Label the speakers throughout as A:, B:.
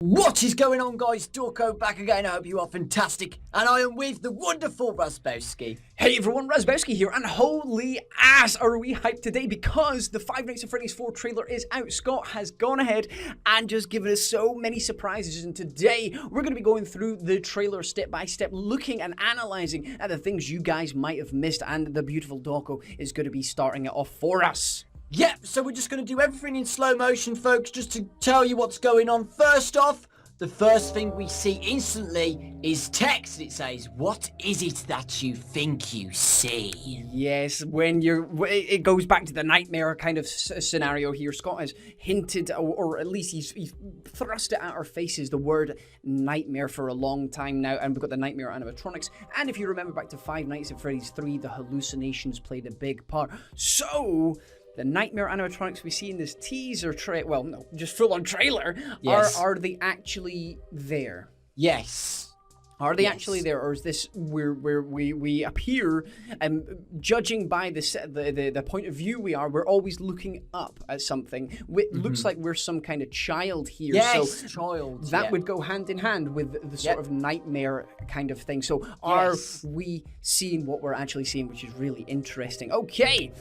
A: What is going on, guys? Dorko back again. I hope you are fantastic. And I am with the wonderful Razbowski.
B: Hey everyone, Razbowski here, and holy ass are we hyped today because the Five Nights at Freddy's 4 trailer is out. Scott has gone ahead and just given us so many surprises, and today we're going to be going through the trailer step by step, looking and analysing at the things you guys might have missed, and the beautiful Dorko is going to be starting it off for us.
A: Yep, so we're just going to do everything in slow motion, folks, just to tell you what's going on. First off, the first thing we see instantly is text. It says, "What is it that you think you see?"
B: Yes, it goes back to the nightmare kind of scenario here. Scott has hinted, or at least he's thrust it at our faces, the word nightmare for a long time now, and we've got the nightmare animatronics. And if you remember back to Five Nights at Freddy's 3, the hallucinations played a big part. So the nightmare animatronics we see in this teaser well, no, just full-on trailer,
A: yes,
B: are they actually there?
A: Yes.
B: Are they actually there, or is this where we appear, judging by the point of view we're always looking up at something. It looks like we're some kind of child here.
A: Yes,
B: so
A: child.
B: That would go hand in hand with the sort of nightmare kind of thing. So are we seeing what we're actually seeing, which is really interesting. Okay.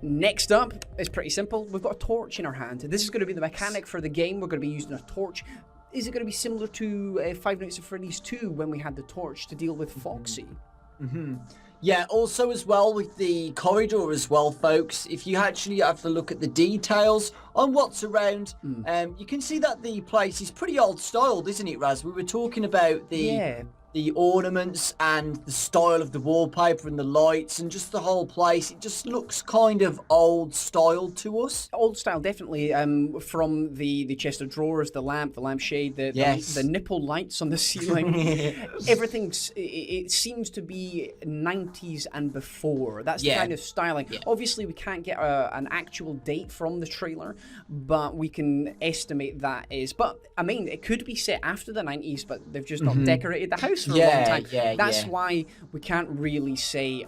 B: Next up, it's pretty simple. We've got a torch in our hand. This is going to be the mechanic for the game. We're going to be using a torch. Is it going to be similar to Five Nights at Freddy's 2 when we had the torch to deal with Foxy?
A: Yeah, also as well with the corridor as well, folks, if you actually have to look at the details on what's around, you can see that the place is pretty old styled, isn't it, Raz? We were talking about the ornaments and the style of the wallpaper and the lights and just the whole place. It just looks kind of old style to us.
B: Old style, definitely. From the chest of drawers, the lampshade, the nipple lights on the ceiling. Everything, it seems to be 90s and before. That's the kind of styling. Yeah. Obviously, we can't get an actual date from the trailer, but we can estimate that is. But, I mean, it could be set after the 90s, but they've just not decorated the house for a long time. That's why we can't really say.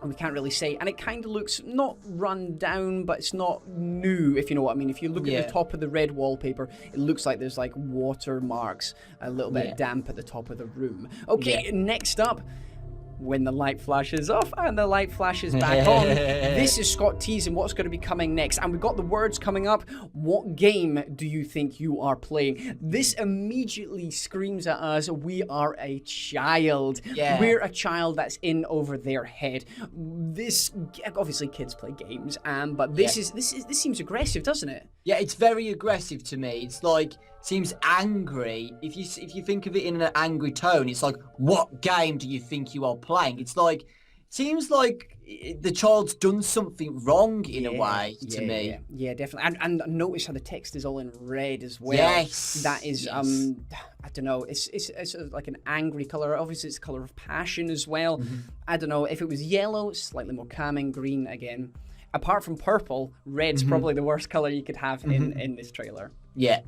B: We can't really say, and it kind of looks not run down, but it's not new, if you know what I mean. If you look at the top of the red wallpaper, it looks like there's like watermarks, a little bit of damp at the top of the room. Okay, next up, when the light flashes off and the light flashes back on, this is Scott teasing what's going to be coming next. And we've got the words coming up. What game do you think you are playing? This immediately screams at us, we are a child. We're a child that's in over their head. This, obviously kids play games, but this seems aggressive, doesn't it?
A: Yeah, it's very aggressive to me. It's like, seems angry. If you think of it in an angry tone, it's like, what game do you think you are playing? It's like, seems like the child's done something wrong in a way to me.
B: Yeah, definitely. And notice how the text is all in red as well.
A: Yes.
B: That is, I don't know, it's like an angry color. Obviously, it's a color of passion as well. I don't know, if it was yellow, it's slightly more calming. Green, again. Apart from purple, red's probably the worst color you could have in this trailer.
A: Yeah.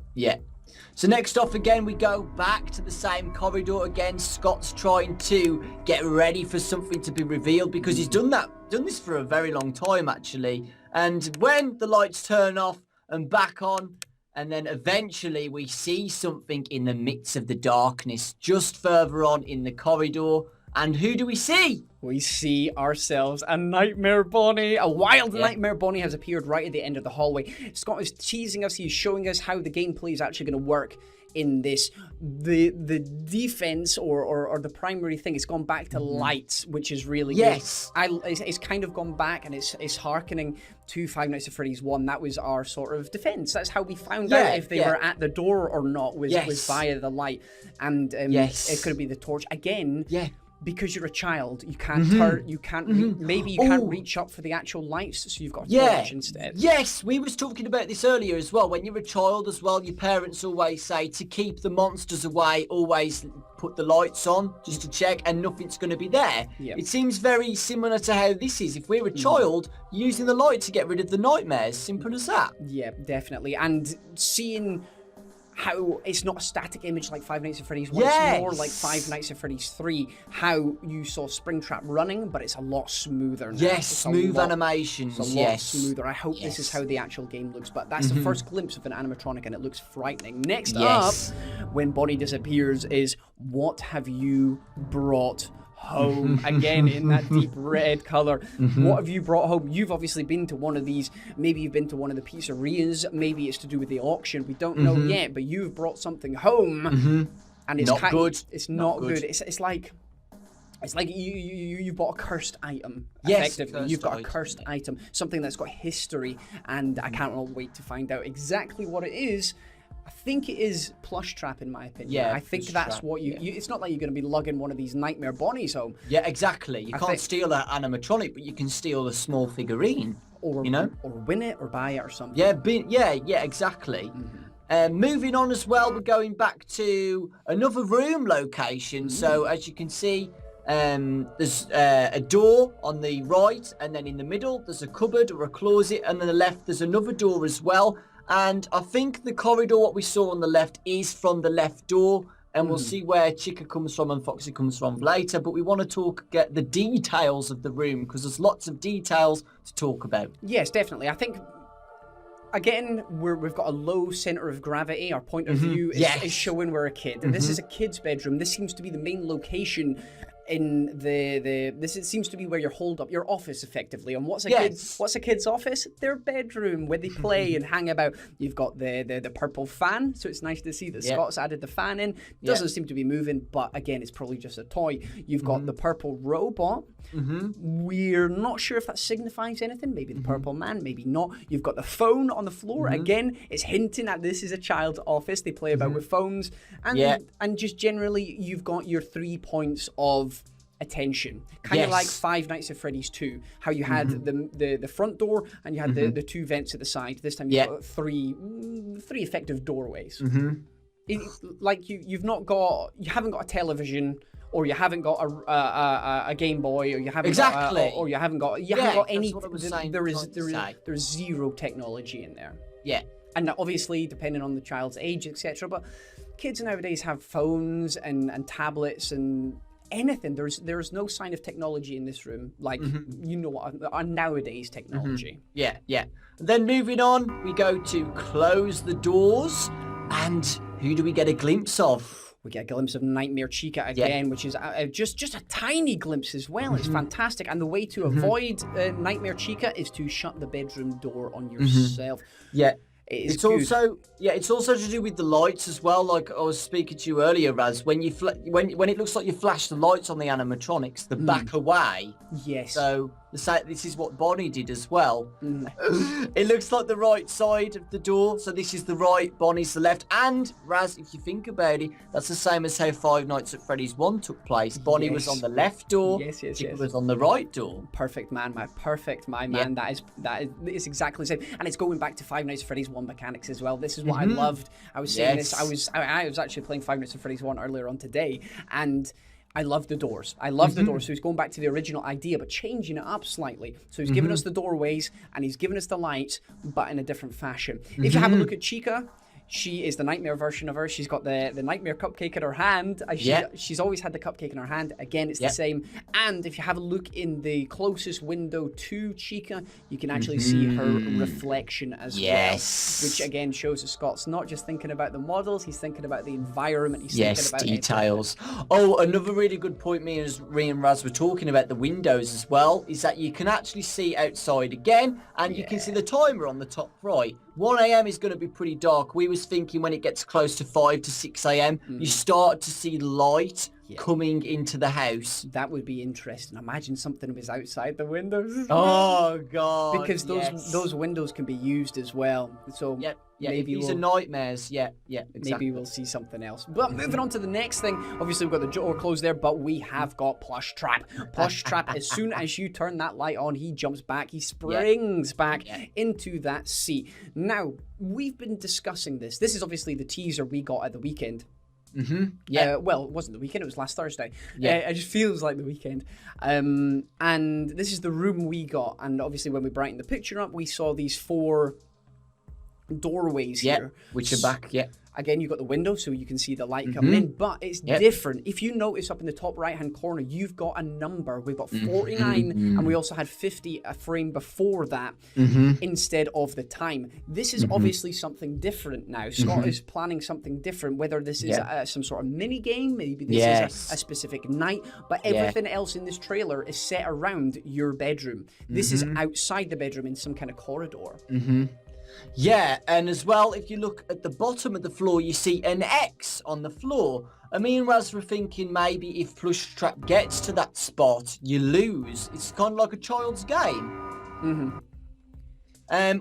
A: So next off again, we go back to the same corridor again. Scott's trying to get ready for something to be revealed because he's done this for a very long time actually. And when the lights turn off and back on, and then eventually we see something in the midst of the darkness just further on in the corridor. And who do we see?
B: We see ourselves a Nightmare Bonnie. A wild Nightmare Bonnie has appeared right at the end of the hallway. Scott is teasing us. He's showing us how the gameplay is actually going to work in this. The defense or the primary thing, it's gone back to lights, which is really good. It's kind of gone back, and it's hearkening to Five Nights at Freddy's 1. That was our sort of defense. That's how we found out if they were at the door or not, was via the light. And it could be the torch again. Because you're a child, you can't turn, you can't, maybe you can't reach up for the actual lights, so you've got a torch instead.
A: Yes, we was talking about this earlier as well. When you're a child as well, your parents always say to keep the monsters away, always put the lights on just to check, and nothing's going to be there. It seems very similar to how this is. If we're a child, using the light to get rid of the nightmares, simple as that.
B: Yeah, definitely. And seeing how it's not a static image like Five Nights at Freddy's 1.
A: Yes.
B: It's more like Five Nights at Freddy's 3, how you saw Springtrap running, but it's a lot smoother now.
A: Yes,
B: It's
A: smooth animations.
B: It's a lot smoother. I hope this is how the actual game looks, but that's the first glimpse of an animatronic, and it looks frightening. Next up, when Bonnie disappears, is what have you brought home? Again, in that deep red color. What have you brought home? You've obviously been to one of these. Maybe you've been to one of the pizzerias. Maybe it's to do with the auction. We don't know yet, but you've brought something home, and it's
A: not good.
B: It's not good. It's like you bought a cursed item.
A: Yes,
B: effectively, you've got a cursed item, something that's got history, and I can't wait to find out exactly what it is. I think it is Plush Trap, in my opinion.
A: Yeah,
B: I think that's what you. It's not like you're going to be lugging one of these Nightmare Bonnies home.
A: Yeah, exactly. You can't steal an animatronic, but you can steal a small figurine. Or
B: win it, or buy it, or something.
A: Yeah, exactly. Moving on as well, we're going back to another room location. So as you can see, there's a door on the right, and then in the middle there's a cupboard or a closet, and on the left there's another door as well. And I think the corridor, what we saw on the left, is from the left door, and we'll see where Chica comes from and Foxy comes from later. But we want to get the details of the room, because there's lots of details to talk about.
B: Yes, definitely. I think, again, we've got a low center of gravity. Our point of view is showing we're a kid. This is a kid's bedroom. This seems to be the main location in this. It seems to be where you're holed up, your office, effectively. And what's a kid's office? Their bedroom, where they play and hang about. You've got the purple fan, so it's nice to see that Scott's added the fan in. Doesn't seem to be moving, but again, it's probably just a toy. You've got the purple robot. We're not sure if that signifies anything. Maybe the purple man, maybe not. You've got the phone on the floor. Again, it's hinting at this is a child's office. They play about with phones, and just generally, you've got your 3 points of attention, kind of like Five Nights at Freddy's 2, how you had the front door and you had the two vents at the side. This time you've got three effective doorways. Like you haven't got a television, or you haven't got a Game Boy, or you haven't got any.
A: That's what I was saying.
B: There's zero technology in there.
A: Yeah.
B: And obviously, depending on the child's age, etc. But kids nowadays have phones and tablets and anything. There's no sign of technology in this room, like you know what our nowadays technology.
A: Yeah. Then moving on, we go to close the doors, and who do we get a glimpse of?
B: We get a glimpse of Nightmare Chica again, which is just a tiny glimpse as well. It's fantastic, and the way to avoid Nightmare Chica is to shut the bedroom door on yourself.
A: Yeah. It's also to do with the lights as well. Like I was speaking to you earlier, Raz, when you when it looks like you flash the lights on the animatronics, they back away.
B: Yes.
A: So this is what Bonnie did as well. It looks like the right side of the door, so this is the right, Bonnie's the left. And Raz, if you think about it, that's the same as how Five Nights at Freddy's 1 took place. Bonnie was on the left door. Chica was on the right door.
B: Perfect man, man. That is exactly the same, and it's going back to Five Nights at Freddy's 1 mechanics as well. This is what I loved. I was saying this. I was actually playing Five Nights at Freddy's 1 earlier on today, and I love the doors. I love the doors. So he's going back to the original idea, but changing it up slightly. So he's giving us the doorways, and he's giving us the lights, but in a different fashion. If you have a look at Chica, she is the nightmare version of her. She's got the nightmare cupcake in her hand. She's always had the cupcake in her hand. Again, it's the same. And if you have a look in the closest window to Chica, you can actually see her reflection as well. Which again shows that Scott's not just thinking about the models, he's thinking about the environment. He's thinking about
A: details. Oh, another really good point me and Raz were talking about the windows as well, is that you can actually see outside again, and you can see the timer on the top right. 1 a.m. is going to be pretty dark. We was thinking when it gets close to 5 to 6 a.m, you start to see light coming into the house.
B: That would be interesting. Imagine something was outside the windows.
A: Oh, God.
B: Because those windows can be used as well. So maybe
A: these are nightmares. Exactly.
B: Maybe we'll see something else. But moving on to the next thing. Obviously, we've got the door closed there, but we have got Plush Trap. Plush Trap, as soon as you turn that light on, he jumps back. He springs back into that seat. Now, we've been discussing this. This is obviously the teaser we got at the weekend. Well, it wasn't the weekend, it was last Thursday. It just feels like the weekend. And this is the room we got. And obviously, when we brightened the picture up, we saw these 4 doorways here.
A: Which are back,
B: Again, you've got the window so you can see the light coming in, but it's different. If you notice up in the top right-hand corner, you've got a number. We've got 49, and we also had 50 a frame before that instead of the time. This is obviously something different now. Scott is planning something different, whether this is some sort of mini game, maybe this is a specific night, but everything else in this trailer is set around your bedroom. This is outside the bedroom in some kind of corridor.
A: Yeah, and as well, if you look at the bottom of the floor, you see an X on the floor. And me and Raz were thinking maybe if Plushtrap gets to that spot, you lose. It's kind of like a child's game.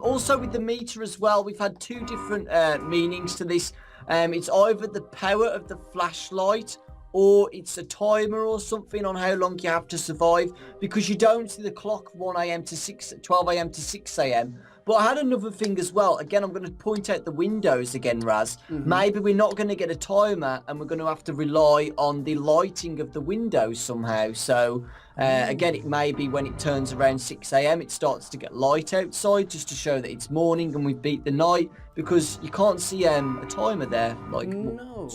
A: Also with the meter as well, we've had two different meanings to this. It's either the power of the flashlight or it's a timer or something on how long you have to survive, because you don't see the clock 1 a.m. to 12 a.m. to 6 a.m. But I had another thing as well. Again, I'm going to point out the windows again, Raz. Maybe we're not going to get a timer and we're going to have to rely on the lighting of the windows somehow. So, again, it may be when it turns around 6 a.m. it starts to get light outside just to show that it's morning and we've beat the night, because you can't see a timer there. Like,
B: no.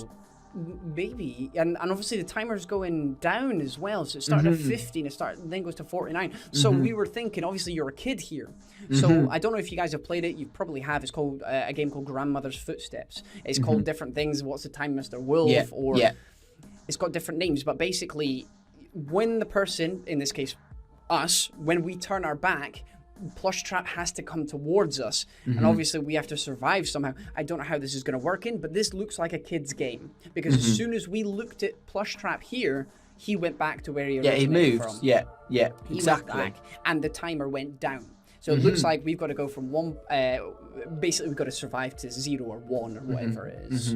B: Maybe, and obviously the timer's going down as well, so it started at 50 and then goes to 49. So we were thinking, obviously you're a kid here, so I don't know if you guys have played it. You probably have. It's called a game called Grandmother's Footsteps. It's called different things. What's the time, Mr. Wolf? It's got different names, but basically when the person, in this case us, when we turn our back, Plushtrap has to come towards us, and obviously we have to survive somehow. I don't know how this is going to work but this looks like a kid's game, because as soon as we looked at Plushtrap here, he went back to where he originated from.
A: Yeah,
B: he
A: exactly.
B: Went back, and the timer went down. So it looks like we've got to go from one, basically we've got to survive to 0 or 1 or whatever it is.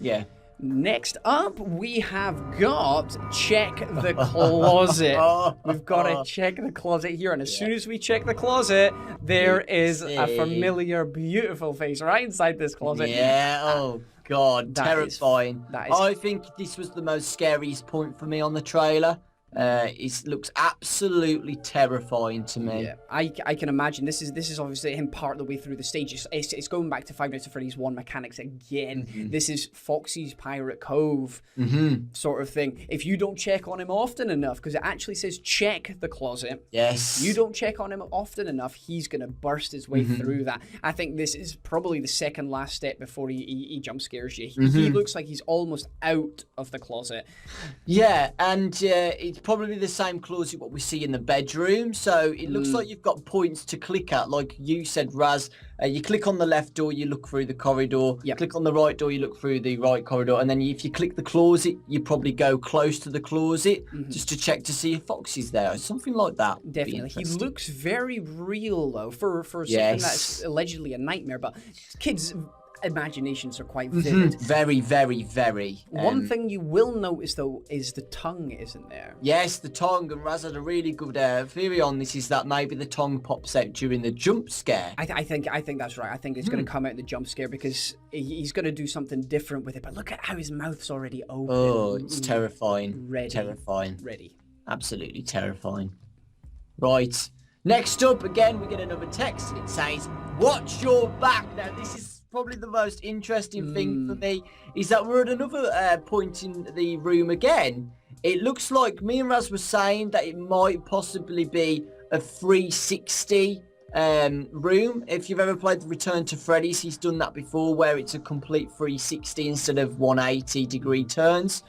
A: Yeah.
B: Next up, we have got check the closet. We've got to check the closet here, and as soon as we check the closet, there is a familiar, beautiful face right inside this closet.
A: Yeah, oh God, terrifying. I think this was the most scariest point for me on the trailer. It looks absolutely terrifying to me.
B: Yeah, I can imagine. This is obviously him part of the way through the stage. It's going back to Five Nights at Freddy's 1 mechanics again. This is Foxy's Pirate Cove sort of thing. If you don't check on him often enough, because it actually says check the closet.
A: Yes.
B: You don't check on him often enough, he's going to burst his way through that. I think this is probably the second last step before he jump scares you. He looks like he's almost out of the closet.
A: Yeah, and it's probably the same closet what we see in the bedroom, so it looks like you've got points to click at, like you said, Raz. You click on the left door, you look through the corridor. Click on the right door, you look through the right corridor, and then if you click the closet, you probably go close to the closet just to check to see if Foxy's there or something like that.
B: Definitely. He looks very real though for something that's allegedly a nightmare, but kids' imaginations are quite vivid.
A: Very, very, very.
B: One thing you will notice though is the tongue isn't there.
A: Yes, the tongue, and Raz had a really good theory on this, is that maybe the tongue pops out during the jump scare.
B: I think that's right. I think it's going to come out in the jump scare, because he's going to do something different with it. But look at how his mouth's already open.
A: Oh, it's terrifying.
B: Terrifying.
A: Absolutely terrifying. Right. Next up, again, we get another text, and it says, "Watch your back." Now, this is probably the most interesting thing for me, is that we're at another point in the room again. It looks like me and Raz were saying that it might possibly be a 360 room. If you've ever played the Return to Freddy's, he's done that before, where it's a complete 360 instead of 180-degree turns.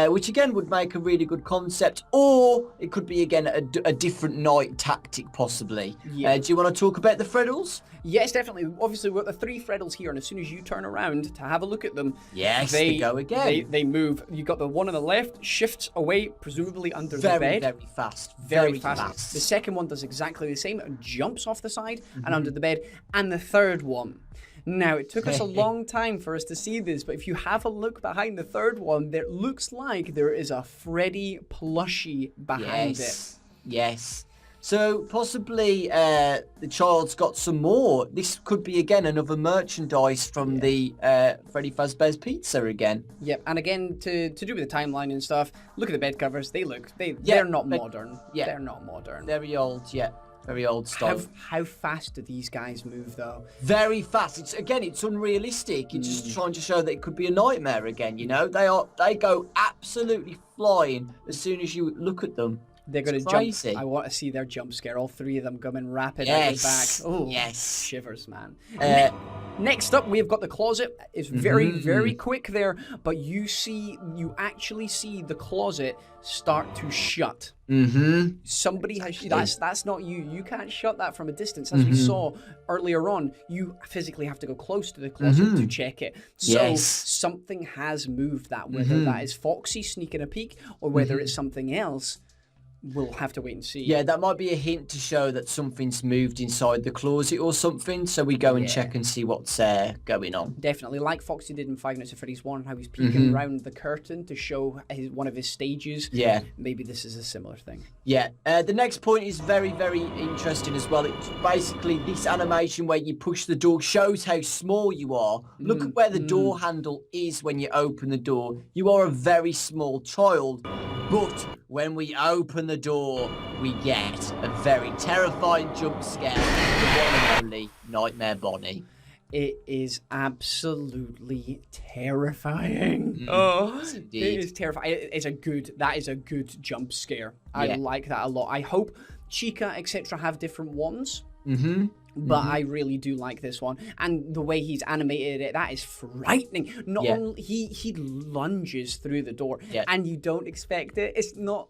A: Which again would make a really good concept, or it could be again a different night tactic possibly. Do you want to talk about the Freddles?
B: Yes, definitely. Obviously, we've got the 3 Freddles here, and as soon as you turn around to have a look at them,
A: they go again.
B: They move. You got the one on the left shifts away, presumably under the bed.
A: Very fast.
B: Very fast. The second one does exactly the same. It jumps off the side and under the bed, and the third one. Now, it took us a long time for us to see this, but if you have a look behind the third one, there looks like there is a Freddy plushie behind it.
A: Yes. So possibly the child's got some more. This could be, again, another merchandise from the Freddy Fazbear's Pizza again.
B: Yep, and again, to do with the timeline and stuff, look at the bed covers. They're not modern.
A: Yeah.
B: They're not modern.
A: Very old, yeah. Very old style.
B: How fast do these guys move, though?
A: Very fast. It's unrealistic. It's just trying to show that it could be a nightmare again. You know, they go absolutely flying as soon as you look at them.
B: They're going to jump. I want to see their jump scare. All three of them coming rapid out the back. Oh, yes. Shivers, man. Next up, we've got the closet. It's very, very quick there, but you actually see the closet start to shut. Somebody has. That's not you. You can't shut that from a distance. As we saw earlier on, you physically have to go close to the closet to check it. So something has moved that. Whether that is Foxy sneaking a peek or whether it's something else, we'll have to wait and see.
A: Yeah, that might be a hint to show that something's moved inside the closet or something. So we go and check and see what's going on.
B: Definitely, like Foxy did in Five Nights at Freddy's 1, how he's peeking around the curtain to show one of his stages.
A: Yeah.
B: Maybe this is a similar thing.
A: Yeah. The next point is very, very interesting as well. It's basically this animation where you push the door shows how small you are. Look at where the door handle is when you open the door. You are a very small child. But when we open the door, we get a very terrifying jump scare from the one and only Nightmare Bonnie.
B: It is absolutely terrifying. It is terrifying. That is a good jump scare. I like that a lot. I hope Chica, etc. have different ones. But I really do like this one, and the way he's animated it, that is frightening. Not only he lunges through the door, and you don't expect it. It's not.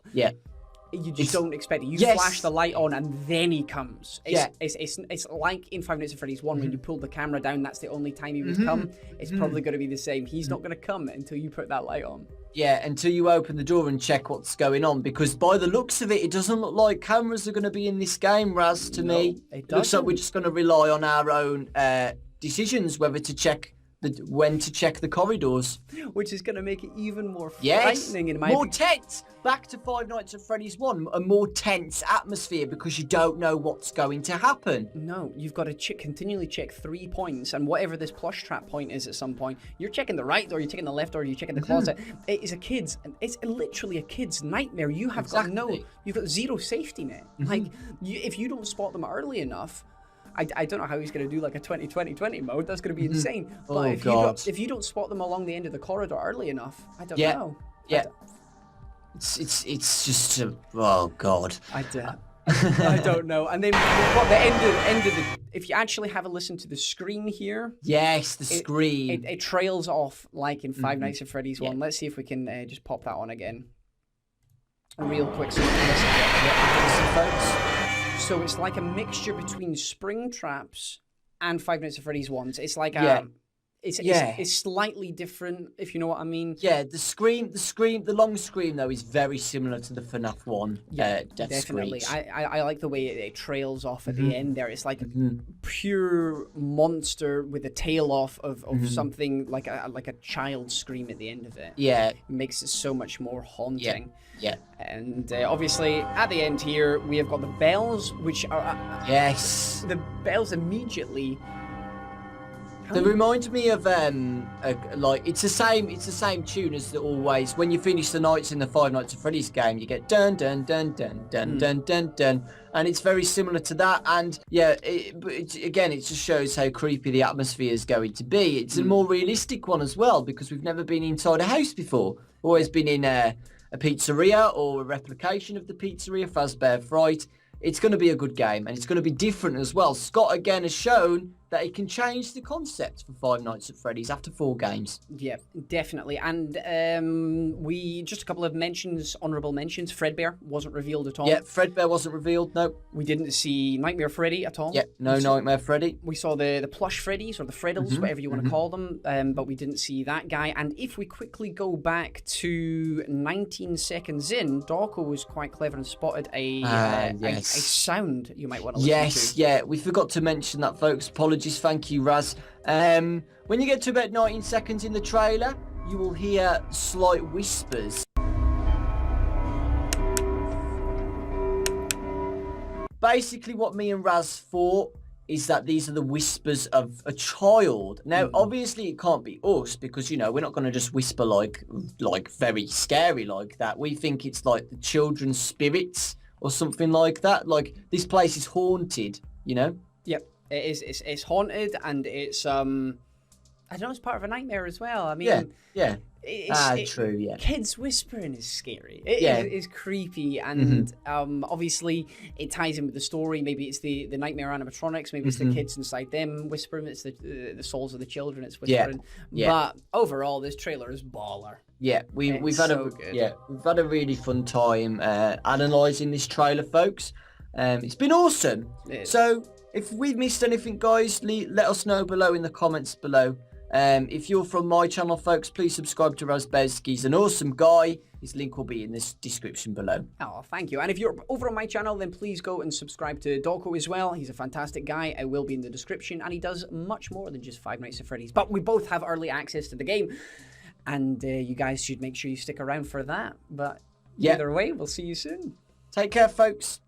B: You just don't expect it. You flash the light on, and then he comes. It's like in Five Nights at Freddy's 1 when you pull the camera down. That's the only time he would come. It's probably going to be the same. He's not going to come until you put that light on.
A: Yeah, until you open the door and check what's going on, because by the looks of it, it doesn't look like cameras are going to be in this game, Raz, to me.
B: It
A: looks like we're just going to rely on our own decisions when to check the corridors.
B: Which is going to make it even more frightening in my
A: opinion. More tense! Back to Five Nights at Freddy's 1, a more tense atmosphere because you don't know what's going to happen.
B: No, you've got to continually check 3 points, and whatever this plush trap point is at some point, you're checking the right door, you're checking the left door, you're checking the closet. It is it's literally a kid's nightmare. You have you've got zero safety net. Like, if you don't spot them early enough, I don't know how he's going to do like a 20-20-20 mode. That's going to be insane. But if you don't spot them along the end of the corridor early enough, I don't know.
A: Yeah. It's just oh god.
B: I don't know. And then what the end of the if you actually have a listen to the screen here.
A: Yes, the screen.
B: It trails off like in Five Nights at Freddy's 1. Let's see if we can just pop that on again. Real quick so you can listen folks. So it's like a mixture between Spring Traps and Five Nights at Freddy's 1. It's like it's slightly different, if you know what I mean. Yeah,
A: the long scream though is very similar to the FNAF 1.
B: Yeah, definitely. I like the way it trails off at the end there. It's like a pure monster with a tail off of something like a child scream at the end of it.
A: Yeah,
B: it makes it so much more haunting.
A: Yeah.
B: And obviously at the end here we have got the bells, which are the bells immediately.
A: They remind me of like it's the same tune as always. When you finish the nights in the Five Nights at Freddy's game, you get dun dun dun dun dun dun dun dun, and it's very similar to that. And again, it just shows how creepy the atmosphere is going to be. It's a more realistic one as well because we've never been inside a house before. Always been in a pizzeria or a replication of the pizzeria, Fazbear Fright. It's going to be a good game, and it's going to be different as well. Scott, again, has shown that he can change the concept for Five Nights at Freddy's after 4 games.
B: Yeah, definitely. And we just a couple of honourable mentions. Fredbear wasn't revealed at all.
A: Yeah, Fredbear wasn't revealed, no.
B: We didn't see Nightmare Freddy at all.
A: Yeah, no Nightmare Freddy.
B: We saw the plush Freddys, or the Freddles, whatever you want to call them, but we didn't see that guy. And if we quickly go back to 19 seconds in, Dorko was quite clever and spotted a sound you might want to listen to.
A: Yeah, we forgot to mention that, folks. Apologies. Thank you, Raz. When you get to about 19 seconds in the trailer, you will hear slight whispers. Basically, what me and Raz thought is that these are the whispers of a child. Now, obviously, it can't be us because, you know, we're not going to just whisper like very scary like that. We think it's like the children's spirits or something like that. Like, this place is haunted, you know?
B: Yep, it is. It's haunted, and it's I don't know, it's part of a nightmare as well. I mean,
A: yeah. True, yeah.
B: Kids whispering is scary. It is creepy, and obviously it ties in with the story. Maybe it's the nightmare animatronics. Maybe it's the kids inside them whispering. It's the souls of the children. It's whispering. Yeah. But overall, this trailer is baller.
A: Yeah, we've had a really fun time analysing this trailer, folks. It's been awesome. So if we've missed anything, guys, let us know below in the comments below. If you're from my channel, folks, please subscribe to Razbezki. He's an awesome guy. His link will be in this description below.
B: Oh, thank you. And if you're over on my channel, then please go and subscribe to Dawko as well. He's a fantastic guy. It will be in the description. And he does much more than just Five Nights at Freddy's. But we both have early access to the game. And you guys should make sure you stick around for that. But either way, we'll see you soon.
A: Take care, folks.